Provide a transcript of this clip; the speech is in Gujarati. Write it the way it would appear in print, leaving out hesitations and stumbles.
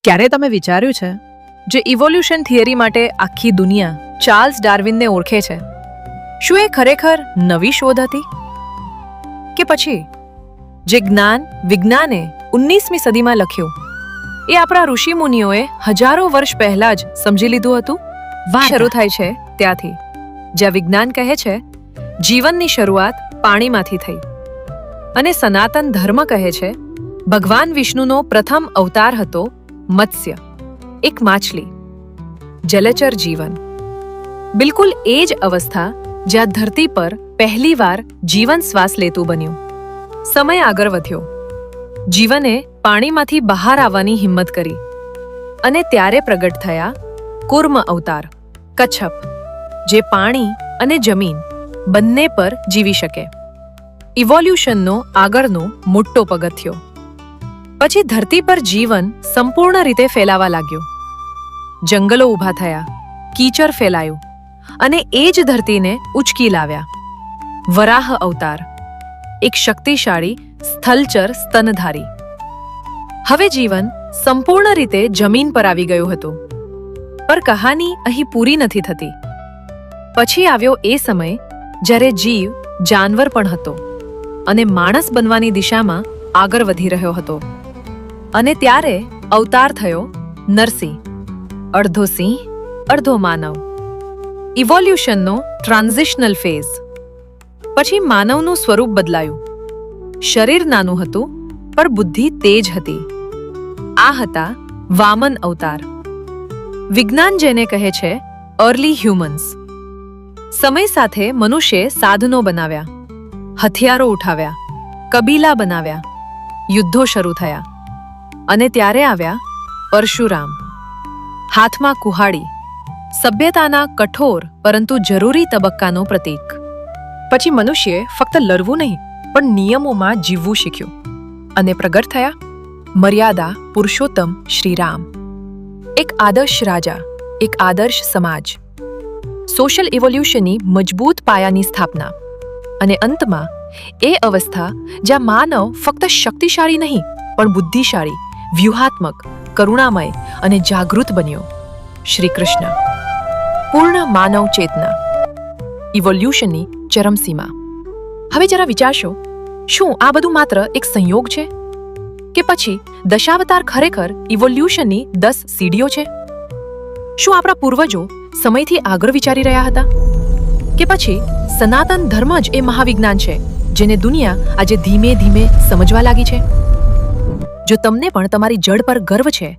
ક્યારે તમે વિચાર્યું છે જે ઇવોલ્યુશન થિયરી માટે આખી દુનિયા ચાર્લ્સ ડાર્વિનને ઓળખે છે, શું એ ખરેખર નવી શોધ હતી કે પછી જે જ્ઞાન વિજ્ઞાને 19મી સદીમાં લખ્યું એ આપણા ઋષિ મુનિઓએ હજારો વર્ષ પહેલા જ સમજી લીધું હતું? વાત શરૂ થાય છે ત્યાંથી, જ્યાં વિજ્ઞાન કહે છે જીવનની શરૂઆત પાણીમાંથી થઈ અને સનાતન ધર્મ કહે છે ભગવાન વિષ્ણુનો પ્રથમ અવતાર હતો મત્સ્ય, એક માછલી, જલચર જીવન. બિલકુલ એ જ અવસ્થા જ્યાં ધરતી પર પહેલીવાર જીવન શ્વાસ લેતું બન્યું. સમય આગળ વધ્યો, જીવને પાણીમાંથી બહાર આવવાની હિંમત કરી અને ત્યારે પ્રગટ થયા કુર્મ અવતાર, કચ્છપ, જે પાણી અને જમીન બંને પર જીવી શકે. ઇવોલ્યુશનનો આગળનો મોટો પગથિયો. પછી ધરતી પર જીવન સંપૂર્ણ રીતે ફેલાવા લાગ્યું. જંગલો ઊભા થયા, કીચડ ફેલાયું અને એ જ ધરતીને ઉચકી લાવ્યા. વરાહ અવતાર, એક શક્તિશાળી સ્થલચર સ્તનધારી. હવે જીવન સંપૂર્ણ રીતે જમીન પર આવી ગયું હતું. પર કહાની અહીં પૂરી નથી થતી. પછી આવ્યો એ સમય જ્યારે જીવ જાનવર પણ હતો અને માણસ બનવાની દિશામાં આગળ વધી રહ્યો હતો. અને ત્યારે અવતાર થયો નરસિંહ, અડધો સિંહ અડધો માનવ. ઇવોલ્યુશનનો ટ્રાન્ઝિશનલ ફેઝ. પછી માનવનું સ્વરૂપ બદલાયું. શરીર નાનું હતું પણ બુદ્ધિ તેજ હતી. આ હતા વામન અવતાર. વિજ્ઞાન જેને કહે છે અર્લી હ્યુમન્સ. સમય સાથે મનુષ્યે સાધનો બનાવ્યા, હથિયારો ઉઠાવ્યા, કબીલા બનાવ્યા, યુદ્ધો શરૂ થયા અને ત્યારે આવ્યા પરશુરામ, હાથમાં કુહાડી, સભ્યતાના કઠોર પરંતુ જરૂરી તબક્કાનો પ્રતીક. પછી મનુષ્યએ ફક્ત લડવું નહીં પણ નિયમોમાં જીવવું શીખ્યું અને પ્રગટ થયા મર્યાદા પુરુષોત્તમ શ્રીરામ. એક આદર્શ રાજા, એક આદર્શ સમાજ, સોશિયલ ઇવોલ્યુશનની મજબૂત પાયાની સ્થાપના અને અંતમાં એ અવસ્થા જ્યાં માનવ ફક્ત શક્તિશાળી નહીં પણ બુદ્ધિશાળી, વ્યૂહાત્મક, કરુણામય અને જાગૃત બન્યો. શ્રી કૃષ્ણ. પૂર્ણ માનવ ચેતના. ઇવોલ્યુશનની ચરમસીમા. હવે જરા વિચારશો, શું આ બધું માત્ર એક સંયોગ છે કે પછી દશાવતાર ખરેખર ઇવોલ્યુશનની 10 સીડીઓ છે? શું આપણા પૂર્વજો સમયથી આગળ વિચારી રહ્યા હતા કે પછી સનાતન ધર્મ જ એ મહાવિજ્ઞાન છે જેને દુનિયા આજે ધીમે ધીમે સમજવા લાગી છે? જો તમને પણ તમારી જડ પર ગર્વ છે